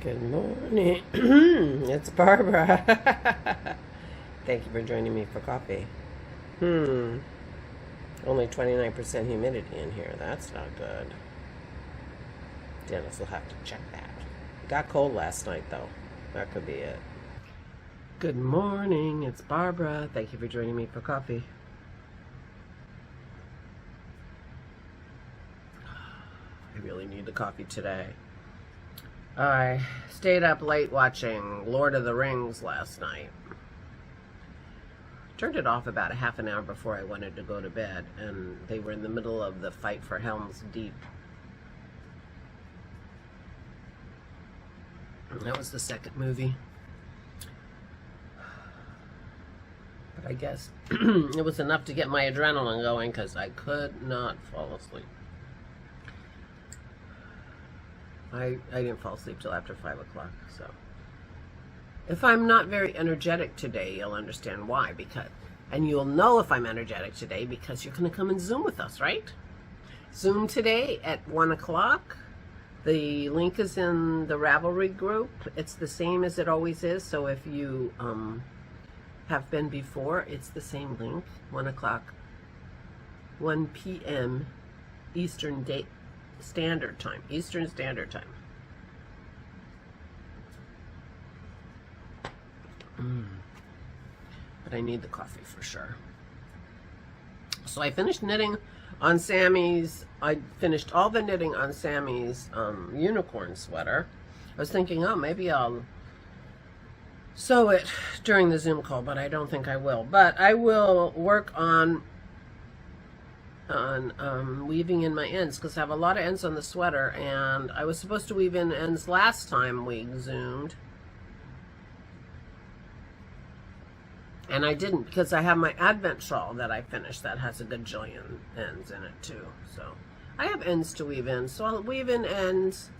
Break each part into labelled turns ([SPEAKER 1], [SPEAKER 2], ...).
[SPEAKER 1] Good morning. It's Barbara. Thank you for joining me for coffee. Only 29% humidity in here. That's not good. Dennis will have to check that. It got cold last night, though. That could be it. Good morning. It's Barbara. Thank you for joining me for coffee. I really need the coffee today. I stayed up late watching Lord of the Rings last night. Turned it off about a half an hour before I wanted to go to bed, and they were in the middle of the fight for Helm's Deep. And that was the second movie. But I guess it was enough to get my adrenaline going because I could not fall asleep. I didn't fall asleep till after 5 o'clock, so. If I'm not very energetic today, you'll understand why, and you'll know if I'm energetic today because you're going to come and Zoom with us, right? Zoom today at 1 o'clock. The link is in the Ravelry group. It's the same as it always is, so if you have been before, it's the same link, 1 o'clock, 1 p.m. Eastern Standard Time. But I need the coffee for sure. So I finished knitting on Sammy's. I finished all the knitting on Sammy's unicorn sweater. I was thinking, oh, maybe I'll sew it during the Zoom call, but I don't think I will. But I will work on weaving in my ends because I have a lot of ends on the sweater, and I was supposed to weave in ends last time we Zoomed, and I didn't because I have my Advent shawl that I finished that has a gajillion ends in it too, so I have ends to weave in, so I'll weave in ends.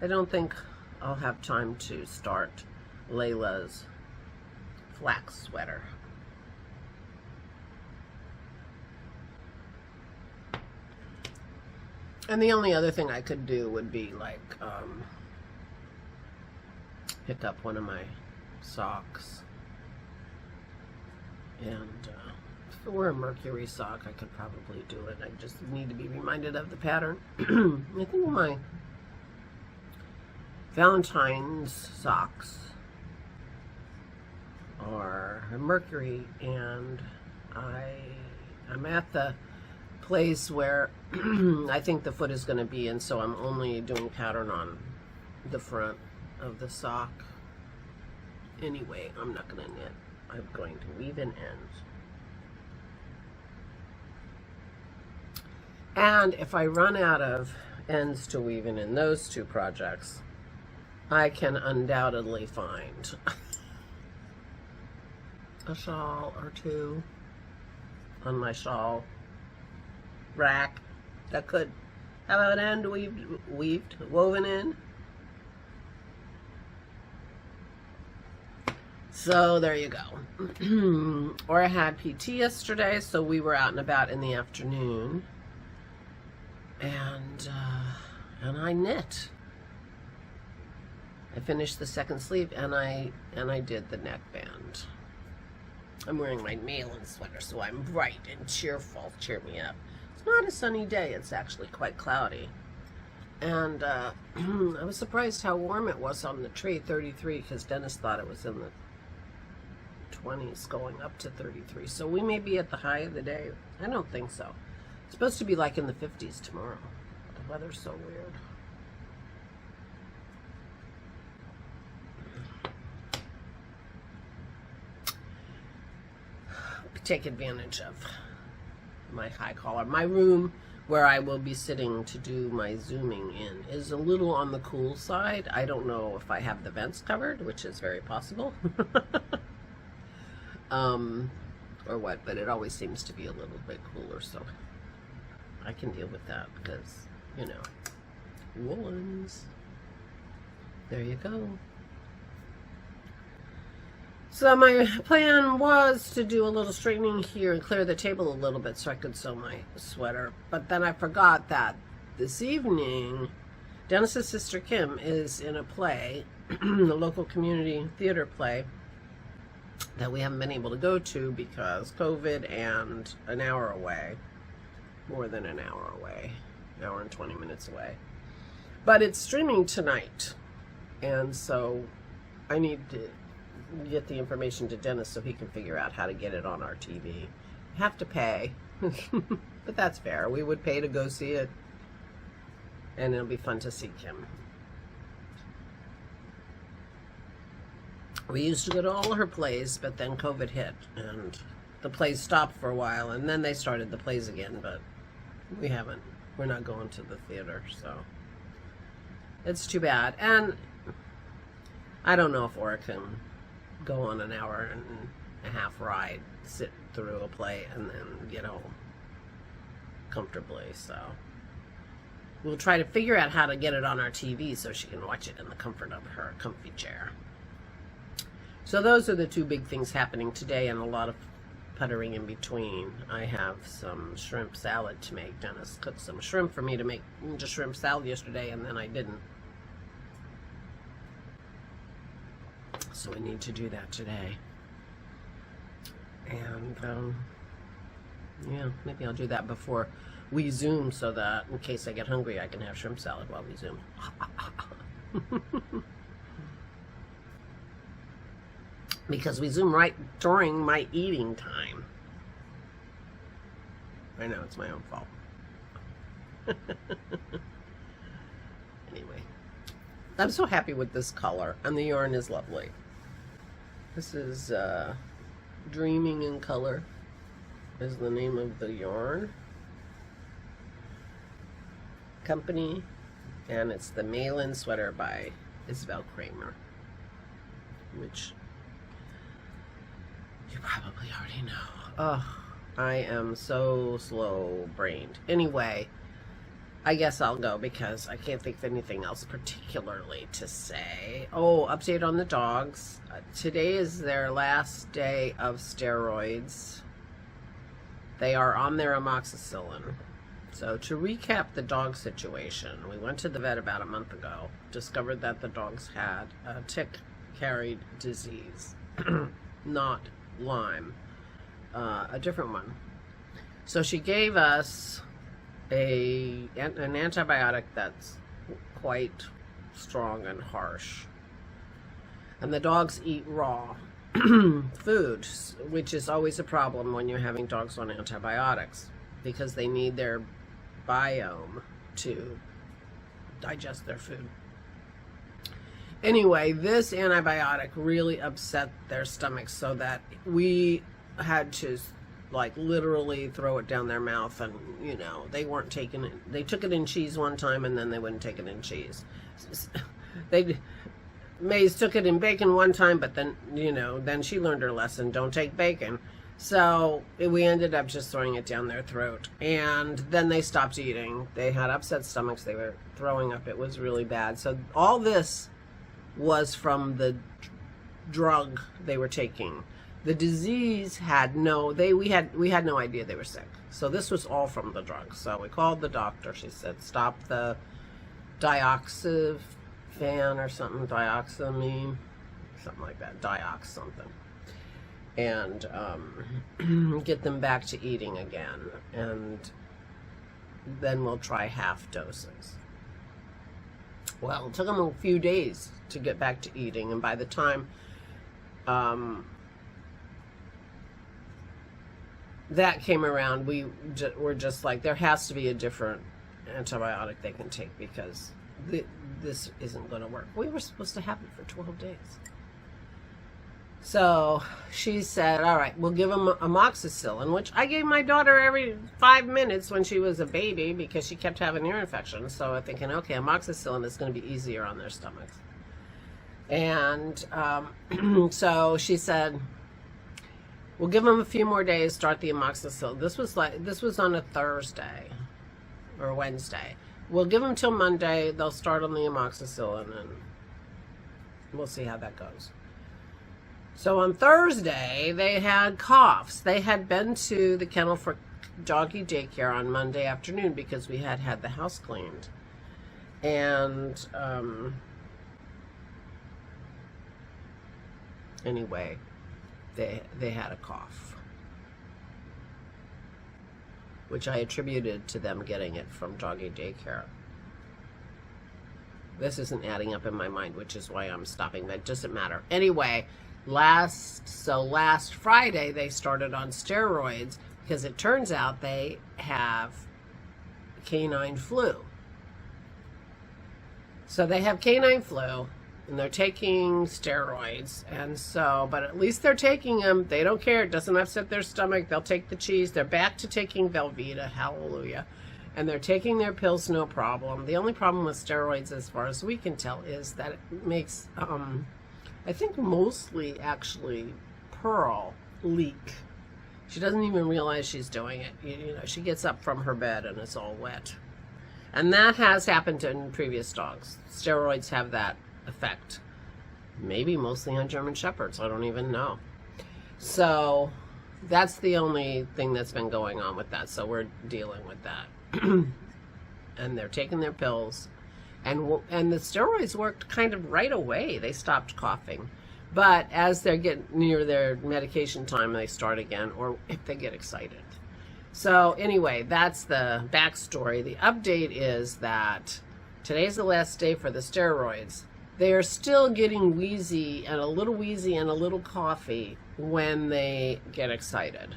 [SPEAKER 1] I don't think I'll have time to start Layla's flax sweater. And the only other thing I could do would be like pick up one of my socks, and if it were a Mercury sock I could probably do it. I just need to be reminded of the pattern. I think my Valentine's socks are Mercury, and I'm at the place where I think the foot is going to be, and so I'm only doing pattern on the front of the sock. Anyway, I'm not going to knit. I'm going to weave in ends. And if I run out of ends to weave in those two projects, I can undoubtedly find a shawl or two on my shawl rack that could have an end woven in. So there you go. Or I had PT yesterday, so we were out and about in the afternoon, and I knit. I finished the second sleeve, and I did the neckband. I'm wearing my Malin sweater, so I'm bright and cheerful. Cheer me up. It's not a sunny day. It's actually quite cloudy. And I was surprised how warm it was on the tree, 33, because Dennis thought it was in the 20s going up to 33. So we may be at the high of the day. I don't think so. It's supposed to be like in the 50s tomorrow. The weather's so weird. Take advantage of my high collar. My room where I will be sitting to do my Zooming in is a little on the cool side. I don't know if I have the vents covered, which is very possible. Or what, but it always seems to be a little bit cooler, so I can deal with that because, you know, woolens. There you go. So my plan was to do a little straightening here and clear the table a little bit so I could sew my sweater. But then I forgot that this evening Dennis's sister Kim is in a play, the local community theater play, that we haven't been able to go to because COVID and an hour away. More than an hour away. An hour and 20 minutes away. But it's streaming tonight. And so I need to get the information to Dennis so he can figure out how to get it on our TV. Have to pay. But that's fair. We would pay to go see it. And it'll be fun to see Kim. We used to go to all her plays, but then COVID hit. And the plays stopped for a while. And then they started the plays again. But we haven't. We're not going to the theater. So it's too bad. And I don't know if Aura can go on an hour and a half ride, sit through a play, and then get home comfortably. So we'll try to figure out how to get it on our TV so she can watch it in the comfort of her comfy chair. So those are the two big things happening today, and a lot of puttering in between. I have some shrimp salad to make. Dennis cooked some shrimp for me to make into shrimp salad yesterday, and then I didn't. So we need to do that today. And yeah, maybe I'll do that before we Zoom so that in case I get hungry I can have shrimp salad while we Zoom. Because we Zoom right during my eating time. I know, it's my own fault. Anyway, I'm so happy with this color, and the yarn is lovely. This is Dreaming in Color is the name of the yarn company, and it's the Malin sweater by Isabel Kramer, which you probably already know. Oh, I am so slow-brained. Anyway, I guess I'll go because I can't think of anything else particularly to say. Oh, update on the dogs. Today is their last day of steroids. They are on their amoxicillin. So to recap the dog situation, we went to the vet about a month ago, discovered that the dogs had a tick-carried disease, not Lyme, a different one. So she gave us an antibiotic that's quite strong and harsh. And the dogs eat raw food, which is always a problem when you're having dogs on antibiotics, because they need their biome to digest their food. Anyway, this antibiotic really upset their stomachs so that we had to like literally throw it down their mouth, and you know, they weren't taking it. They took it in cheese one time and then they wouldn't take it in cheese. Maze took it in bacon one time, but then, you know, then she learned her lesson, don't take bacon. So we ended up just throwing it down their throat, and then they stopped eating. They had upset stomachs, they were throwing up, it was really bad. So all this was from the drug they were taking. The disease had no, we had no idea they were sick. So this was all from the drug. So we called the doctor. She said, stop the dioxifan or something, dioxamine, something like that, diox something. And get them back to eating again. And then we'll try half doses. Well, it took them a few days to get back to eating. And by the time that came around, we were just like, there has to be a different antibiotic they can take, because this isn't going to work. We were supposed to have it for 12 days. So she said, all right, we'll give them amoxicillin, which I gave my daughter every 5 minutes when she was a baby because she kept having ear infections. So I'm thinking, okay, amoxicillin is going to be easier on their stomachs. And so she said, we'll give them a few more days, start the amoxicillin. This was on a Thursday or Wednesday. We'll give them till Monday. They'll start on the amoxicillin, and we'll see how that goes. So on Thursday, they had coughs. They had been to the kennel for doggy daycare on Monday afternoon because we had the house cleaned. And anyway, they had a cough, which I attributed to them getting it from doggy daycare. This isn't adding up in my mind, which is why I'm stopping, but it doesn't matter. Anyway, last Friday they started on steroids because it turns out they have canine flu. So they have canine flu and they're taking steroids, and so, but at least they're taking them. They don't care. It doesn't upset their stomach. They'll take the cheese. They're back to taking Velveeta. Hallelujah. And they're taking their pills, no problem. The only problem with steroids, as far as we can tell, is that it makes, I think mostly actually Pearl leak. She doesn't even realize she's doing it. You know, she gets up from her bed and it's all wet. And that has happened in previous dogs. Steroids have that effect. Maybe mostly on German Shepherds. I don't even know. So that's the only thing that's been going on with that. So we're dealing with that. And they're taking their pills. And the steroids worked kind of right away. They stopped coughing. But as they get near their medication time, they start again, or if they get excited. So anyway, that's the backstory. The update is that today's the last day for the steroids. They are still getting wheezy and a little coughy when they get excited.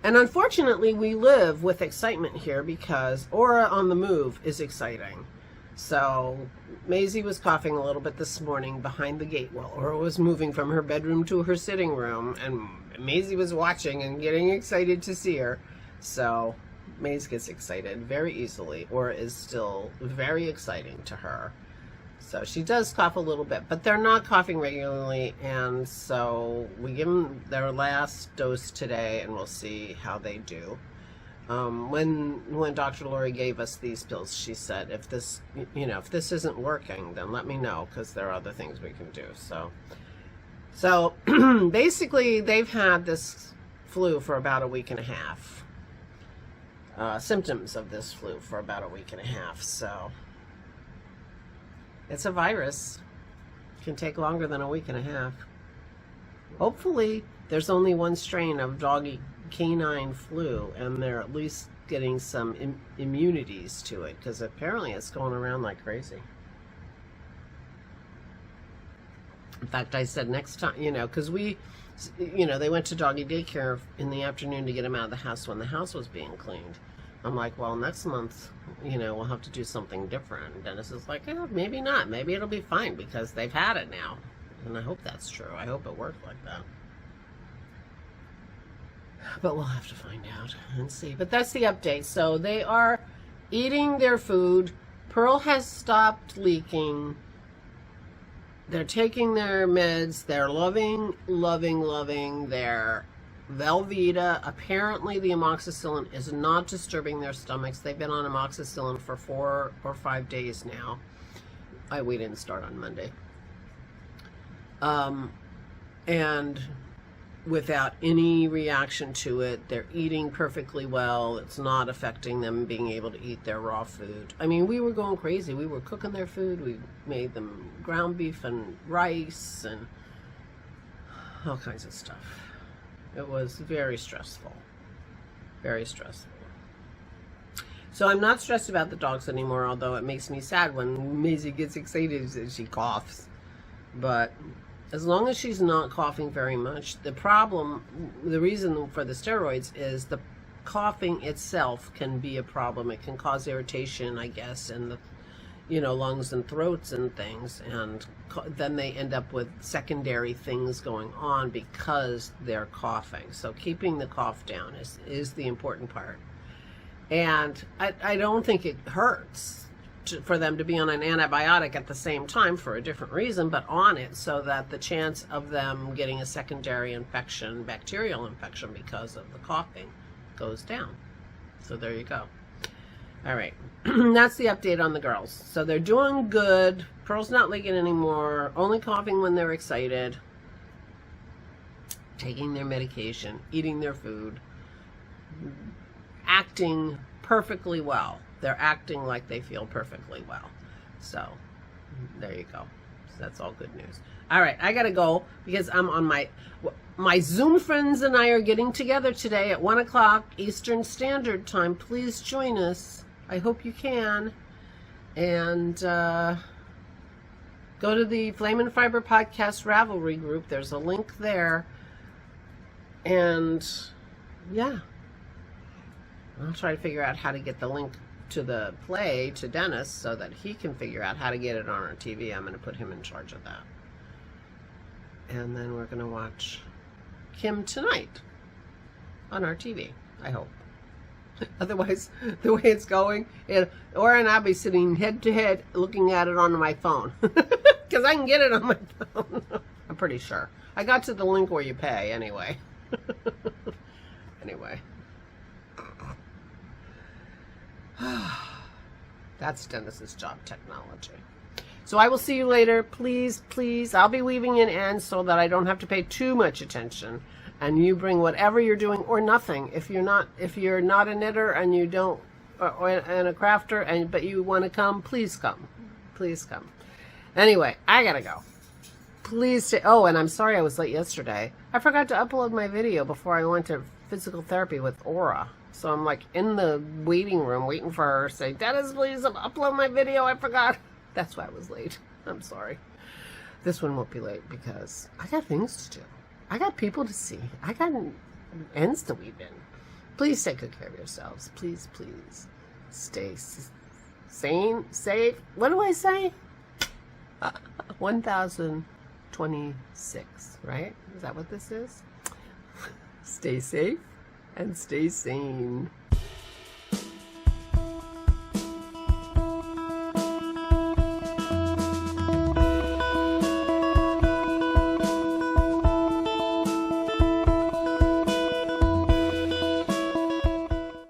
[SPEAKER 1] And unfortunately, we live with excitement here because Aura on the move is exciting. So Maisie was coughing a little bit this morning behind the gate while Aura was moving from her bedroom to her sitting room, and Maisie was watching and getting excited to see her. So Maisie gets excited very easily. Aura is still very exciting to her. So she does cough a little bit, but they're not coughing regularly, and so we give them their last dose today, and we'll see how they do. When Dr. Lori gave us these pills, she said, if this isn't working, then let me know, because there are other things we can do. So basically, they've had this flu for about a week and a half. Symptoms of this flu for about a week and a half. So it's a virus. It can take longer than a week and a half. Hopefully, there's only one strain of doggy canine flu, and they're at least getting some immunities to it, because apparently it's going around like crazy. In fact, I said next time, because they went to doggy daycare in the afternoon to get him out of the house when the house was being cleaned. I'm like, well, next month, we'll have to do something different. And Dennis is like, maybe not. Maybe it'll be fine because they've had it now. And I hope that's true. I hope it worked like that. But we'll have to find out and see. But that's the update. So they are eating their food. Pearl has stopped leaking. They're taking their meds. They're loving their Velveeta. Apparently the amoxicillin is not disturbing their stomachs. They've been on amoxicillin for 4 or 5 days now. We didn't start on Monday. And without any reaction to it, they're eating perfectly well. It's not affecting them being able to eat their raw food. I mean, we were going crazy. We were cooking their food. We made them ground beef and rice and all kinds of stuff. It was very stressful. Very stressful. So I'm not stressed about the dogs anymore, although it makes me sad when Maisie gets excited and she coughs. But as long as she's not coughing very much, the reason for the steroids is the coughing itself can be a problem. It can cause irritation, I guess, in the lungs and throats and things, and then they end up with secondary things going on because they're coughing. So keeping the cough down is the important part. And I don't think it hurts for them to be on an antibiotic at the same time for a different reason, but on it so that the chance of them getting a secondary infection, bacterial infection because of the coughing, goes down. So there you go. All right, that's the update on the girls. So they're doing good. Pearl's not leaking anymore, only coughing when they're excited, taking their medication, eating their food, acting perfectly well. They're acting like they feel perfectly well. So there you go. So that's all good news. All right, I gotta go because I'm on my Zoom friends and I are getting together today at 1 o'clock Eastern Standard Time. Please join us. I hope you can. And go to the Flame and Fiber Podcast Ravelry group. There's a link there. And yeah, I'll try to figure out how to get the link to the play to Dennis so that he can figure out how to get it on our TV. I'm going to put him in charge of that. And then we're going to watch Kim tonight on our TV, I hope. Otherwise, the way it's going, Ora and I'll be sitting head to head looking at it on my phone. Because I can get it on my phone. I'm pretty sure. I got to the link where you pay anyway. Anyway. That's Dennis's job, technology. So I will see you later. Please, please. I'll be weaving in ends so that I don't have to pay too much attention. And you bring whatever you're doing or nothing. If you're not a knitter and you don't, and a crafter, but you want to come, please come. Please come. Anyway, I gotta go. Please stay. Oh, and I'm sorry I was late yesterday. I forgot to upload my video before I went to physical therapy with Aura. So I'm like in the waiting room waiting for her to say, Dennis, please upload my video. I forgot. That's why I was late. I'm sorry. This one won't be late because I got things to do. I got people to see. I got ends to weave in. Please take good care of yourselves. Please, please. Stay sane, safe. What do I say? 1026, right? Is that what this is? Stay safe and stay sane.